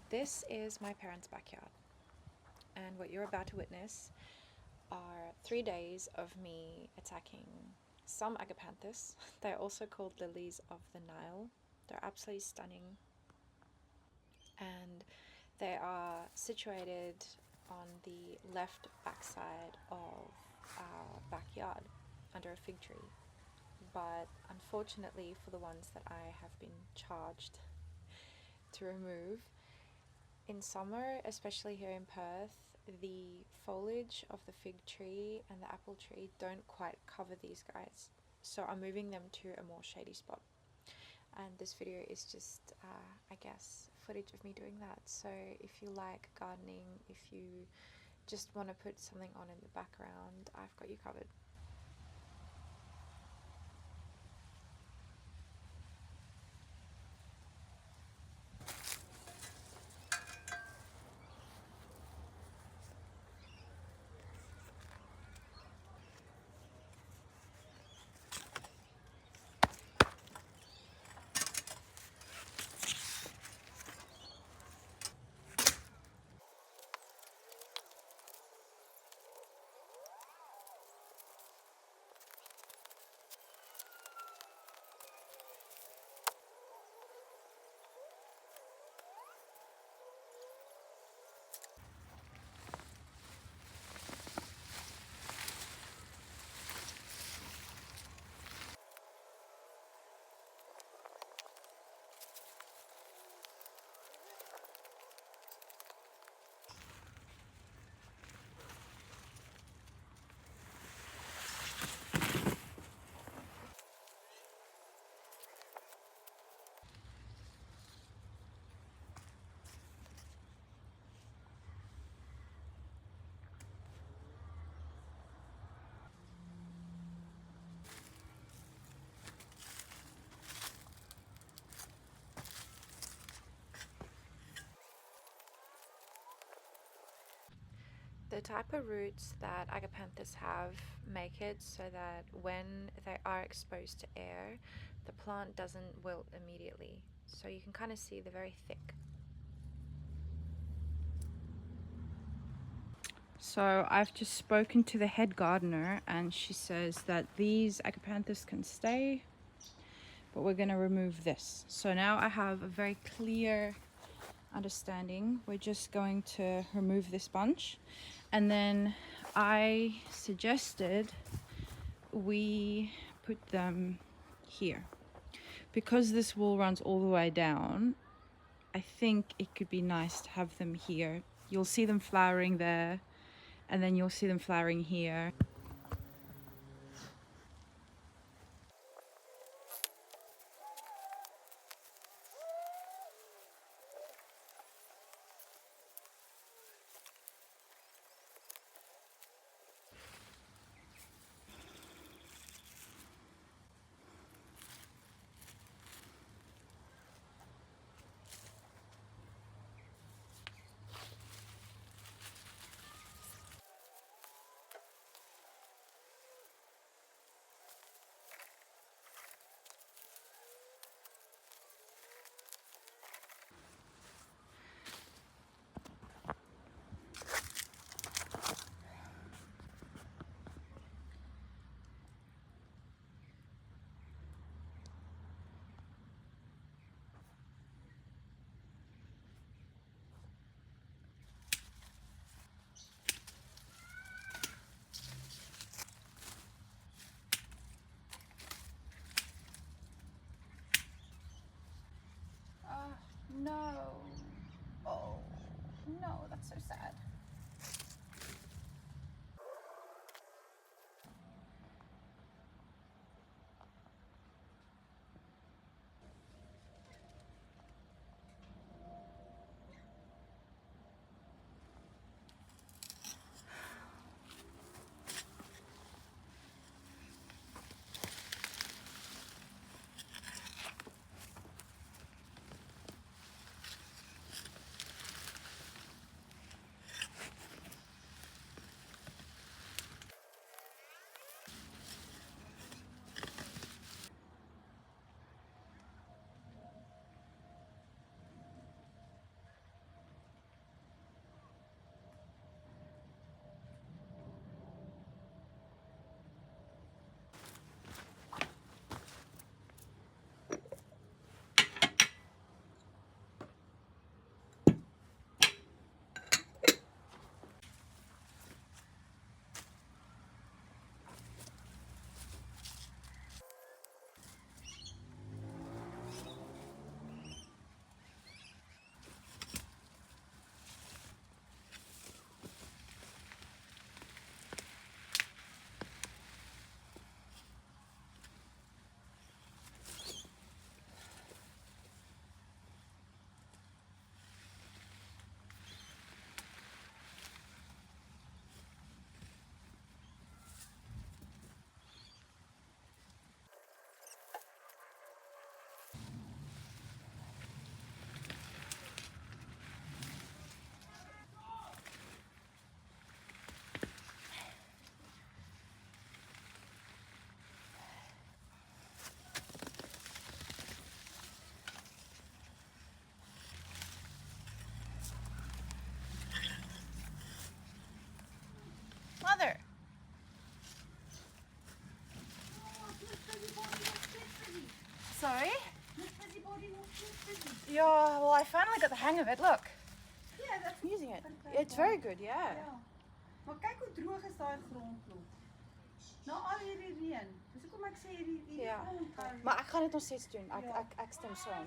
This is my parents' backyard, and what you're about to witness are 3 days of me attacking some Agapanthus. They're also called lilies of the Nile. They're absolutely stunning, and they are situated on the left backside of our backyard under a fig tree. But unfortunately for the ones that I have been charged to remove, in summer, especially here in Perth, the foliage of the fig tree and the apple tree don't quite cover these guys. So I'm moving them to a more shady spot. And this video is just, I guess, footage of me doing that. So if you like gardening, if you just want to put something on in the background, I've got you covered. The type of roots that Agapanthus have make it so that when they are exposed to air, the plant doesn't wilt immediately. So you can kind of see they're very thick. So I've just spoken to the head gardener and she says that these Agapanthus can stay, but we're going to remove this. So now I have a very clear understanding. We're just going to remove this bunch, and then I suggested we put them here because this wall runs all the way down. I think it could be nice to have them here. You'll see them flowering there, and then you'll see them flowering here. No. Oh, no, that's so sad. Oh, well, I finally got the hang of it. Look. Yeah, that's I'm using it. It's very good, yeah. Maar kyk hoe droog is daai grondklop. Na al hierdie reën. Dis hoekom ek sê hierdie Ja. grond gaan. Maar ek gaan dit nog steeds doen. Ek stem saam.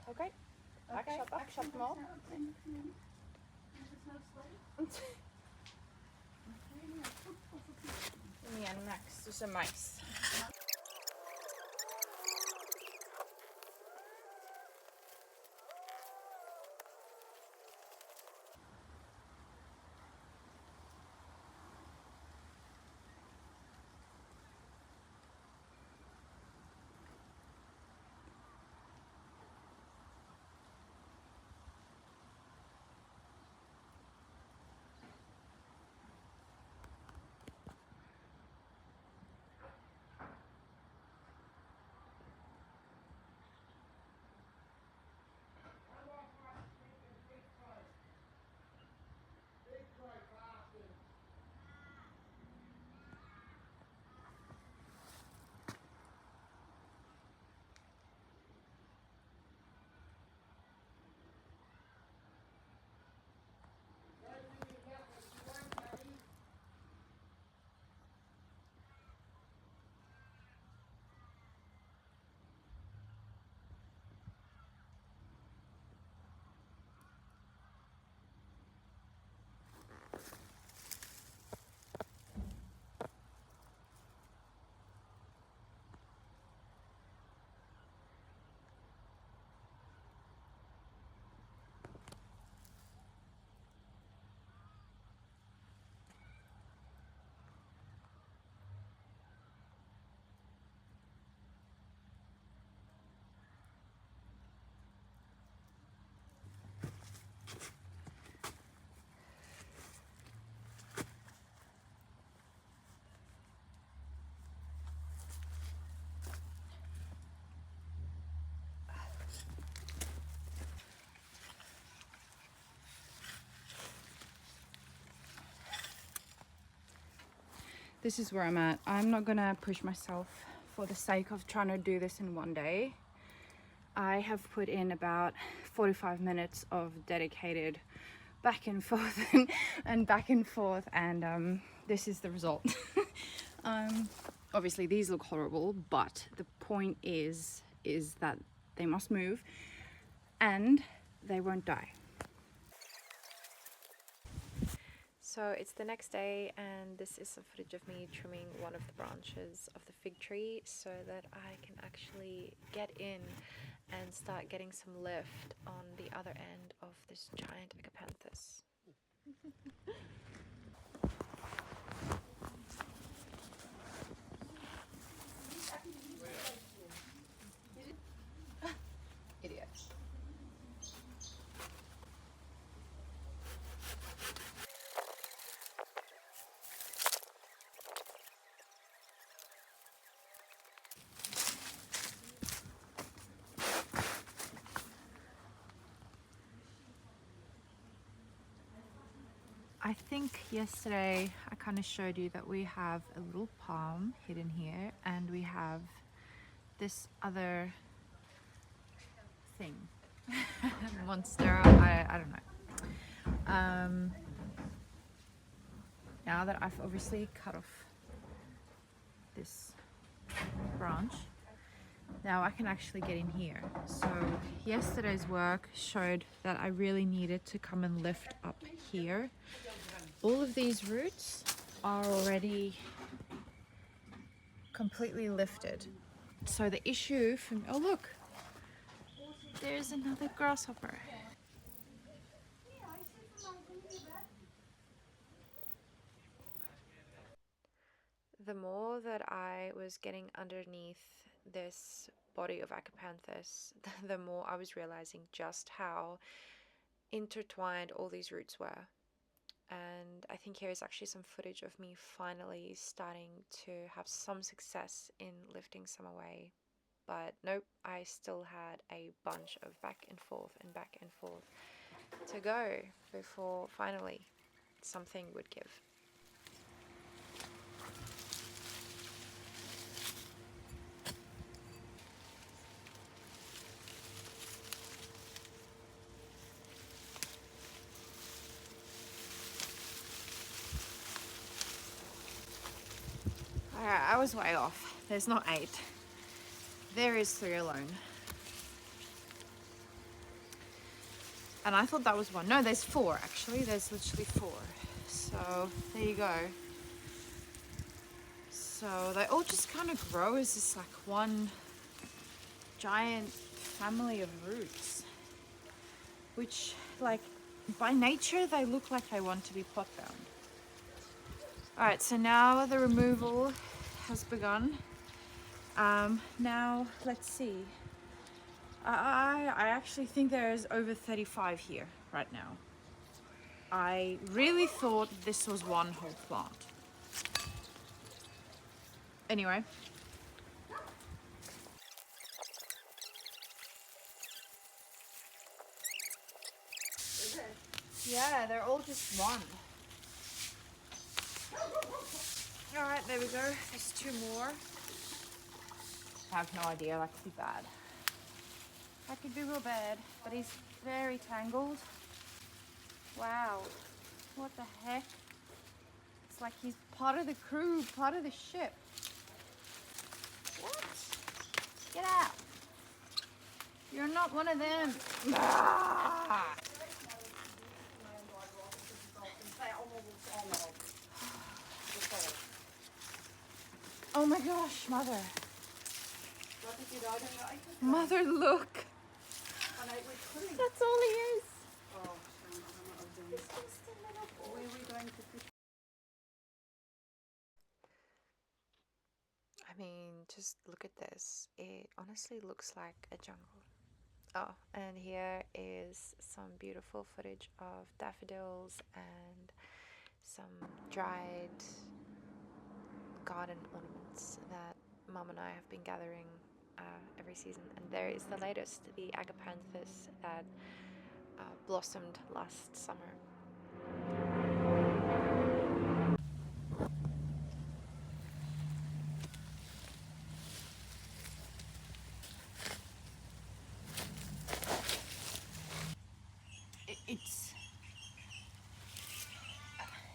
Okay. Ek shut hom op. Nee, niks. Dis 'n muis. This is where I'm at. I'm not gonna push myself for the sake of trying to do this in one day. I have put in about 45 minutes of dedicated back and forth and back and forth, and this is the result. Obviously these look horrible, but the point is that they must move and they won't die. So it's the next day, and this is some footage of me trimming one of the branches of the fig tree so that I can actually get in and start getting some lift on the other end of this giant Agapanthus. Idiot. I think yesterday I kind of showed you that we have a little palm hidden here, and we have this other thing, monstera, I don't know. Now that I've obviously cut off this branch, now I can actually get in here. So yesterday's work showed that I really needed to come and lift up here. All of these roots are already completely lifted. So the issue for me, oh look, there's another grasshopper. The more that I was getting underneath this body of Agapanthus, the more I was realizing just how intertwined all these roots were. And I think here is actually some footage of me finally starting to have some success in lifting some away. But nope, I still had a bunch of back and forth to go before finally something would give. I was way off. There's not 8. There is 3 alone. And I thought that was 1. No, there's 4 actually. There's literally 4. So there you go. So they all just kind of grow as this like one giant family of roots, which like by nature they look like they want to be potbound. Alright, so now the removal has begun. Now let's see. I actually think there's over 35 here right now. I really thought this was one whole plant. Anyway. Yeah, they're all just one. Alright, there we go. There's 2 more. I have no idea, that could be bad. That could be real bad, but he's very tangled. Wow, what the heck? It's like he's part of the crew, part of the ship. What? Get out. You're not one of them. Ah! Oh my gosh, mother. Mother, look. That's all he is. He's just a little boy. Where are we going to put? I mean, just look at this. It honestly looks like a jungle. Oh, and here is some beautiful footage of daffodils and some dried garden ornaments that Mum and I have been gathering every season. And there is the latest, the Agapanthus that blossomed last summer.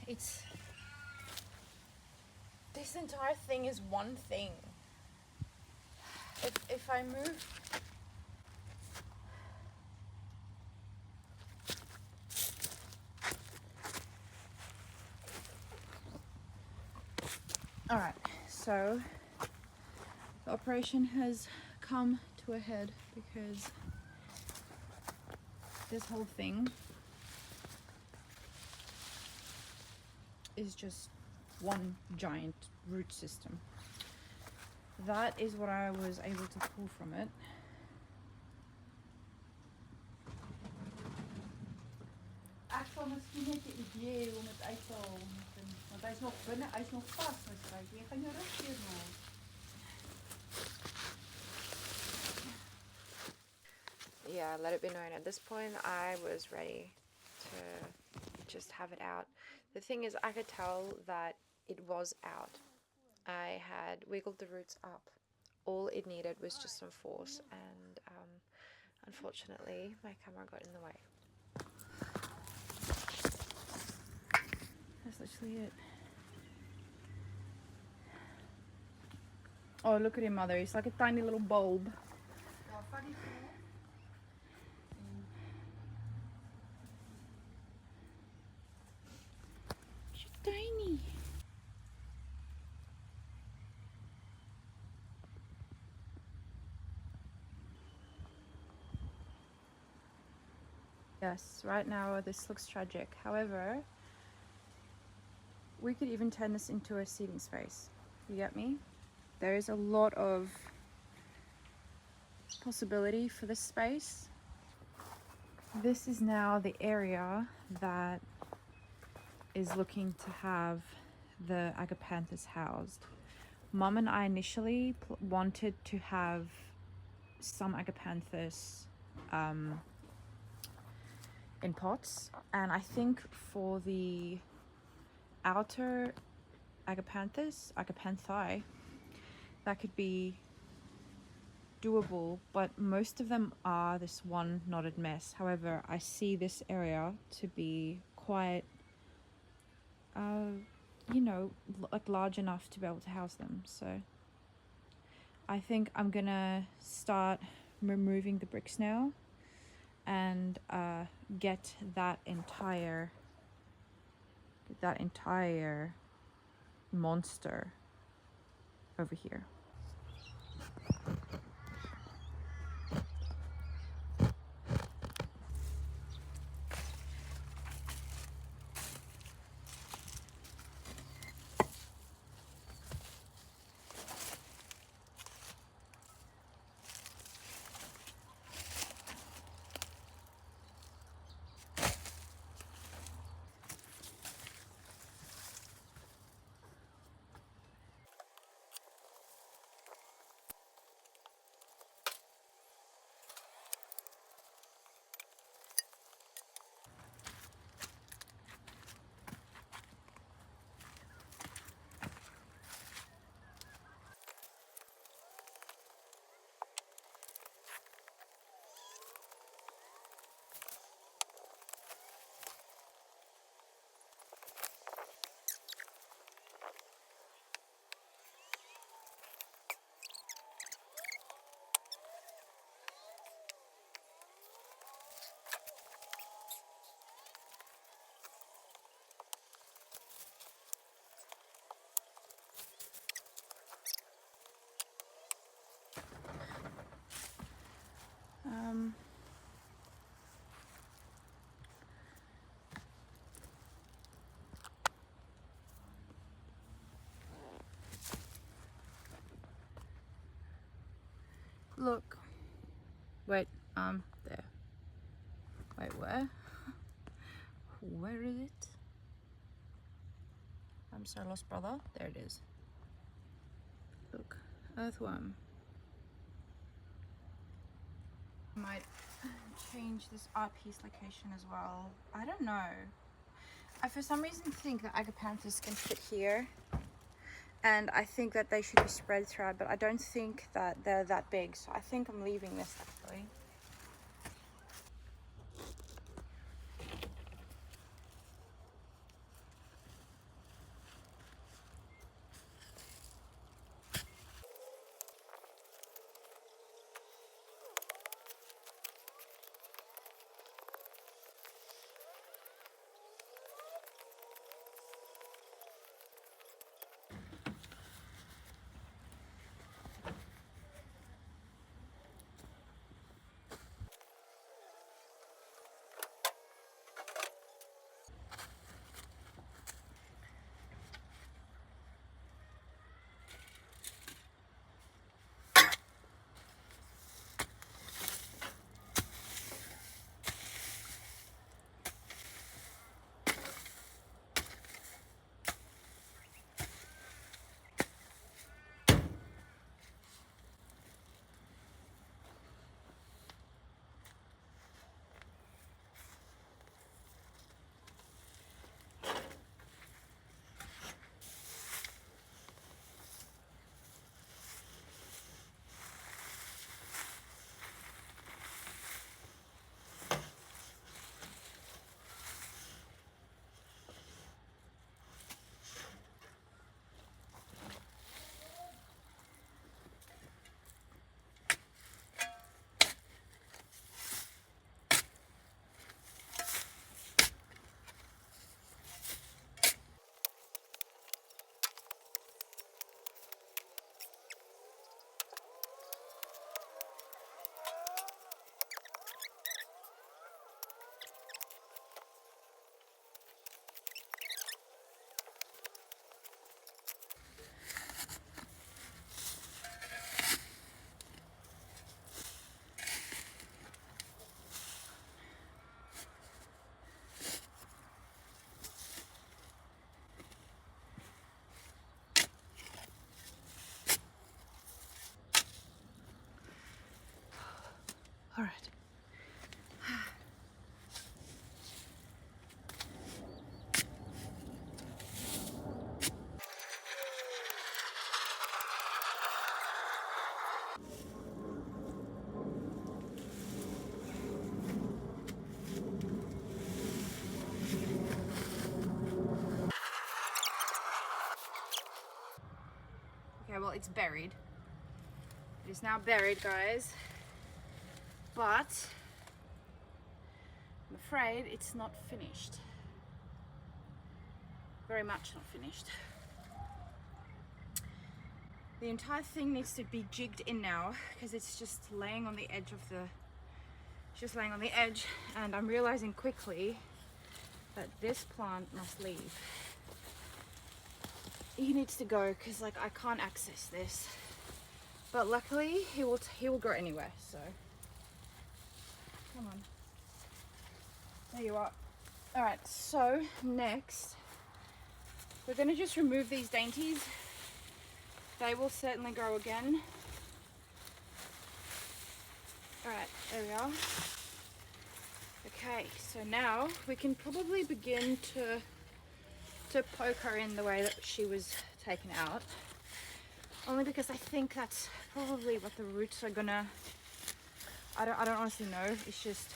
It's this entire thing is one thing. If I move, all right, so the operation has come to a head because this whole thing is just one giant root system. That is what I was able to pull from it. Ek sal miskien net 'n idee om dit uit te haal, want hy's nog binne, hy's nog vas, miskien. Jy gaan jou rug seer maak. Yeah, let it be known at this point I was ready to just have it out. The thing is, I could tell that it was out. I had wiggled the roots up. All it needed was just some force, and unfortunately my camera got in the way. That's literally it. Oh, look at him, mother. He's like a tiny little bulb. She's tiny. Yes, right now this looks tragic. However, we could even turn this into a seating space. You get me? There is a lot of possibility for this space. This is now the area that is looking to have the Agapanthus housed. Mum and I initially wanted to have some Agapanthus in pots, and I think for the outer Agapanthi, that could be doable, but most of them are this one knotted mess. However, I see this area to be quite you know, like large enough to be able to house them. So I think I'm gonna start removing the bricks now and get that entire monster over here. Look. Wait, there. Wait, where? Where is it? I'm so lost, brother. There it is. Look, earthworm. I might change this art piece location as well. I don't know. I for some reason think that Agapanthus can fit here. And I think that they should be spread throughout, but I don't think that they're that big. So I think I'm leaving this actually. All right. it's buried. It is now buried, guys. But I'm afraid it's not finished. Very much not finished. The entire thing needs to be jigged in now because it's just laying on the edge of the, just laying on the edge, and I'm realizing quickly that this plant must leave. He needs to go because like I can't access this. But luckily he will grow anywhere, so come on. There you are. Alright, so next we're gonna just remove these dainties. They will certainly grow again. Alright, there we are. Okay, so now we can probably begin to poke her in the way that she was taken out. Only because I think that's probably what the roots are gonna, I don't honestly know, it's just,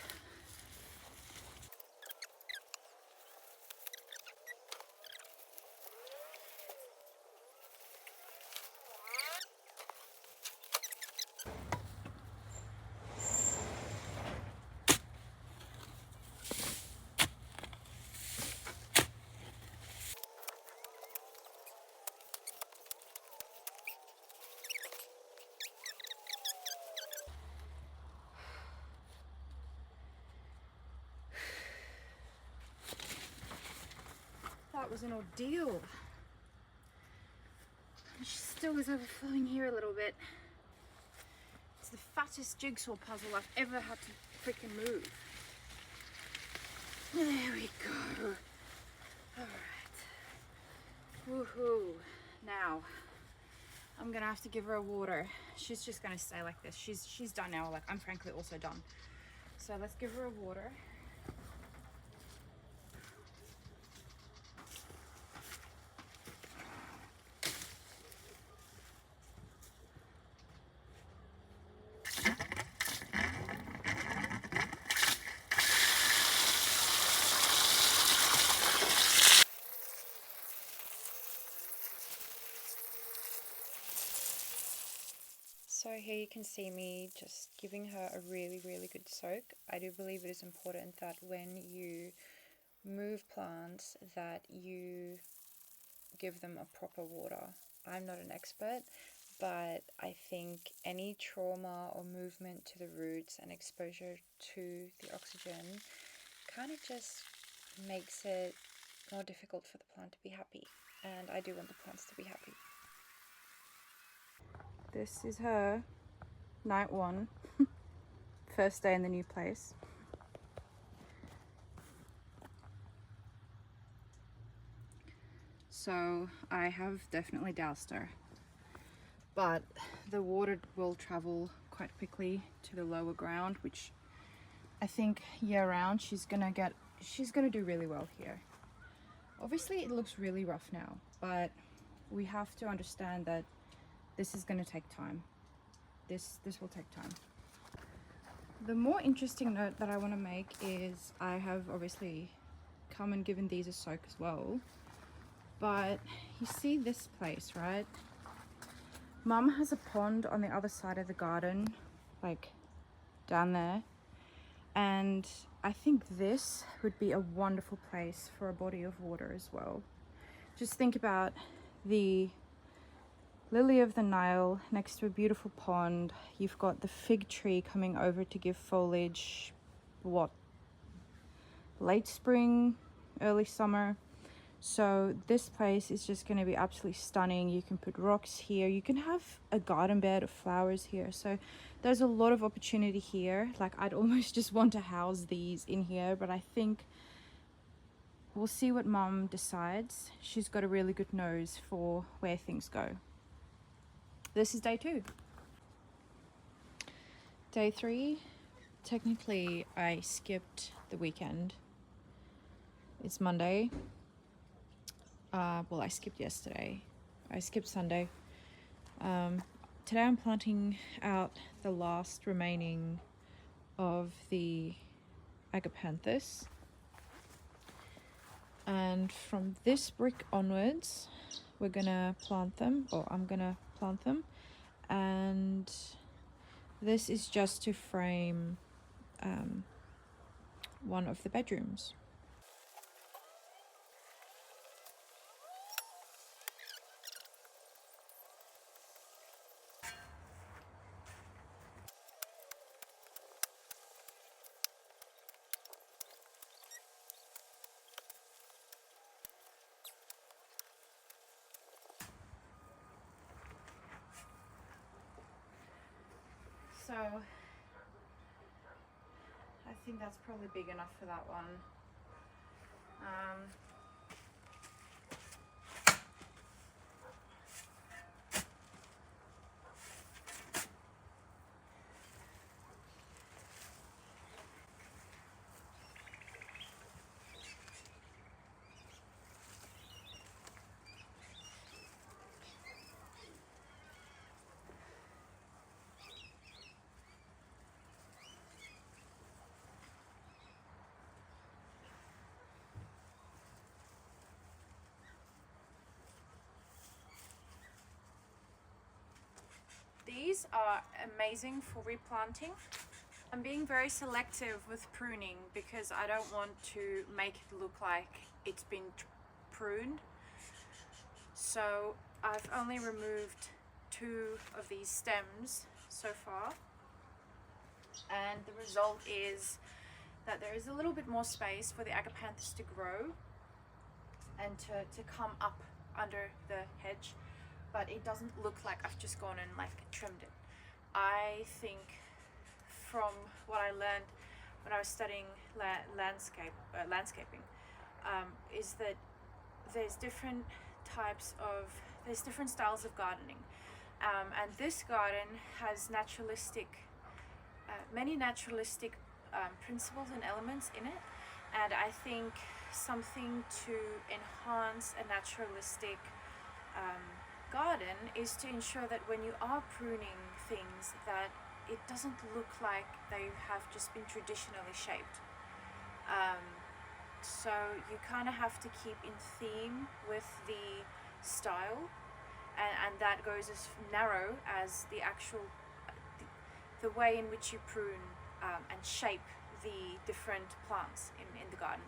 that was an ordeal. She still is overflowing here a little bit. It's the fattest jigsaw puzzle I've ever had to freaking move. There we go. Alright. Woohoo. Now, I'm gonna have to give her a water. She's just gonna stay like this. She's done now. Like, I'm frankly also done. So let's give her a water. So here you can see me just giving her a really good soak. I do believe it is important that when you move plants that you give them a proper water. I'm not an expert, but I think any trauma or movement to the roots and exposure to the oxygen kind of just makes it more difficult for the plant to be happy, and I do want the plants to be happy. This is her night one, first day in the new place. So I have definitely doused her, but the water will travel quite quickly to the lower ground, which I think year round she's gonna do really well here. Obviously it looks really rough now, but we have to understand that this is going to take time. This will take time. The more interesting note that I want to make is I have obviously come and given these a soak as well, but you see this place, right? Mum has a pond on the other side of the garden, like down there, and I think this would be a wonderful place for a body of water as well. Just think about the lily of the Nile next to a beautiful pond. You've got the fig tree coming over to give foliage, what, late spring, early summer. So this place is just going to be absolutely stunning. You can put rocks here. You can have a garden bed of flowers here. So there's a lot of opportunity here. Like, I'd almost just want to house these in here, but I think we'll see what Mum decides. She's got a really good nose for where things go. This is day 2. Day 3, technically I skipped the weekend. It's Monday. Well, I skipped yesterday. I skipped Sunday. Today I'm planting out the last remaining of the Agapanthus. And from this brick onwards, we're gonna plant them, or I'm gonna plant them. And this is just to frame one of the bedrooms. So I think that's probably big enough for that one. These are amazing for replanting. I'm being very selective with pruning because I don't want to make it look like it's been pruned. So I've only removed 2 of these stems so far, and the result is that there is a little bit more space for the Agapanthus to grow and to come up under the hedge, but it doesn't look like I've just gone and like trimmed it. I think from what I learned when I was studying landscaping, is that there's different styles of gardening, and this garden has many naturalistic principles and elements in it, and I think something to enhance a naturalistic garden is to ensure that when you are pruning things, that it doesn't look like they have just been traditionally shaped. So you kind of have to keep in theme with the style, and that goes as narrow as the actual the way in which you prune and shape the different plants in the garden.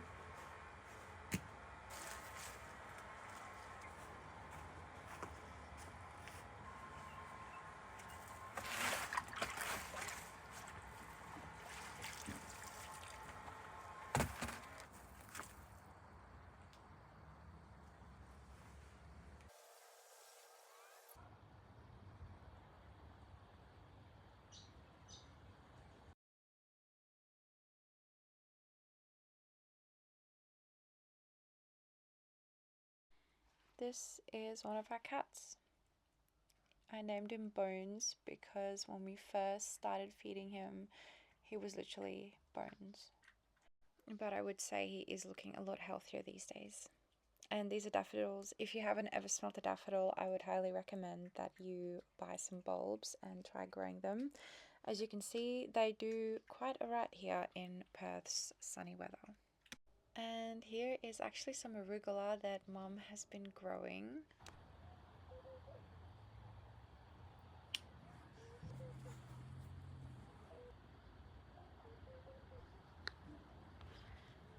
This is one of our cats. I named him Bones because when we first started feeding him, he was literally bones. But I would say he is looking a lot healthier these days. And these are daffodils. If you haven't ever smelt a daffodil, I would highly recommend that you buy some bulbs and try growing them. As you can see, they do quite alright here in Perth's sunny weather. And here is actually some arugula that Mum has been growing.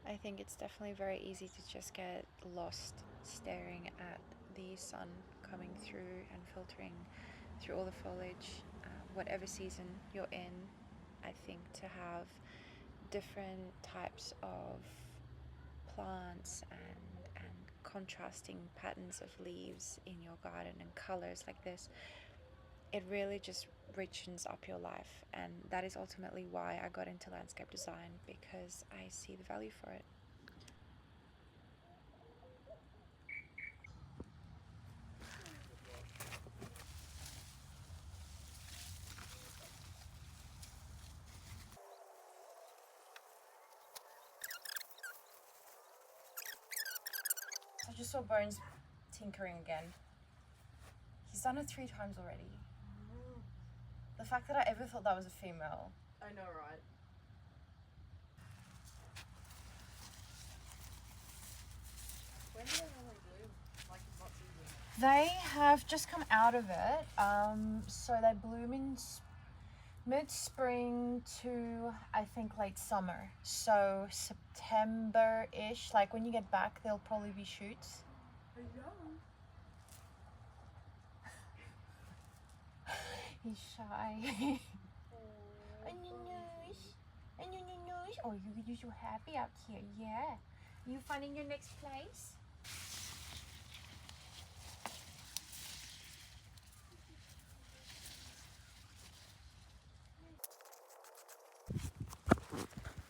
I think it's definitely very easy to just get lost staring at the sun coming through and filtering through all the foliage. Whatever season you're in, I think to have different types of plants and contrasting patterns of leaves in your garden and colors like this, it really just richens up your life, and that is ultimately why I got into landscape design, because I see the value for it. I just saw Bones tinkering again. He's done it 3 times already. The fact that I ever thought that was a female. I know, right? When do they normally bloom? Like, what season? They have just come out of it. So they bloom in mid-spring to, I think, late summer. So September-ish, like when you get back, there'll probably be shoots. He's shy. Oh, you're so happy out here. Yeah. You finding your next place?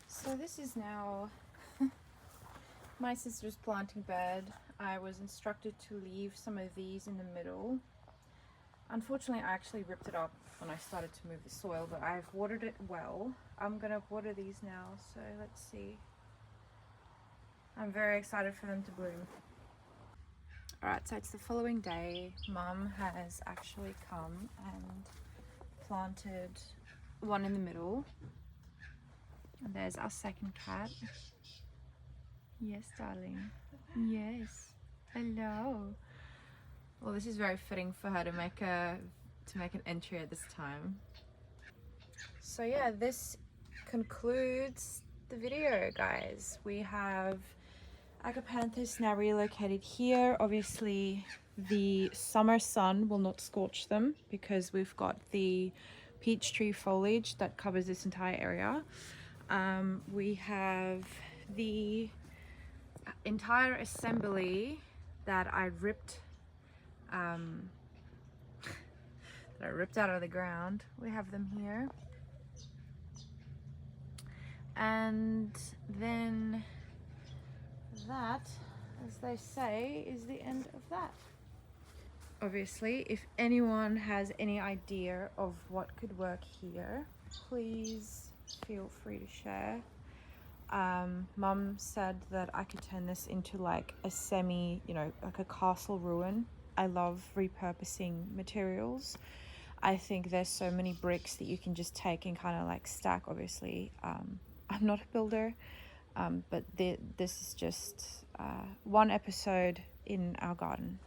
So this is now my sister's planting bed. I was instructed to leave some of these in the middle. Unfortunately, I actually ripped it up when I started to move the soil, but I've watered it well. I'm gonna water these now, so let's see. I'm very excited for them to bloom. Alright, so it's the following day. Mum has actually come and planted one in the middle. And there's our second cat. Yes, darling. Yes. Hello. Well, this is very fitting for her to make an entry at this time. So yeah, this concludes the video, guys. We have Agapanthus now relocated here. Obviously, the summer sun will not scorch them because we've got the peach tree foliage that covers this entire area. We have the entire assembly that I ripped out of the ground. We have them here. And then that, as they say, is the end of that. Obviously, if anyone has any idea of what could work here, please feel free to share. Mum said that I could turn this into like a semi, like a castle ruin. I love repurposing materials. I think there's so many bricks that you can just take and kind of like stack. Obviously, I'm not a builder, but this is just one episode in our garden.